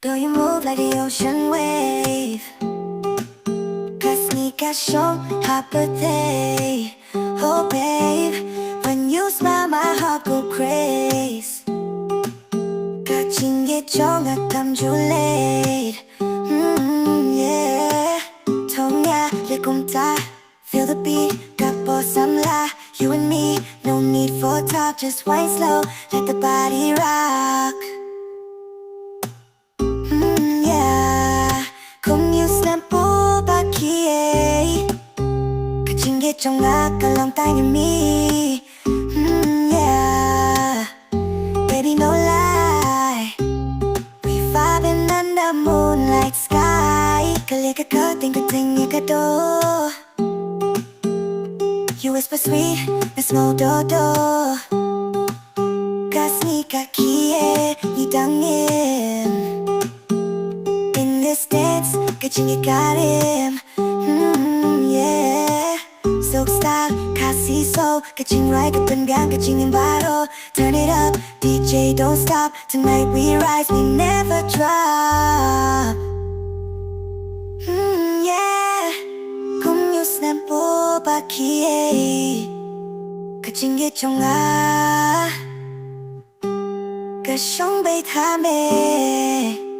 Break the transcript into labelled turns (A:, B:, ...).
A: Girl, you move like the ocean wave. Khasi hot birthday. Oh babe, when you smile my heart go crazy. Catching it 정확함 줄래. Yeah. 통야 리꿈타. Feel the beat, got boss I'm la. You and me, no need for talk. Just wine slow, let the body rock. Yeah. 공유스난 뽑아기에 그친 게 정확한 time in me. Yeah. Baby no lie, we vibing under moonlight sky. Kalika ka ting ka do. You whisper sweet, 내 스모도도 가슴이 가기에 네 당임. In this dance, catching it got him. Yeah. Silk style, Khasi so catching right up and down, catching in bottle. Turn it up, DJ don't stop. Tonight we rise, we never drop. Yeah. 공유스 난 뽑아기에 catching it 정아. 그 성배 탐에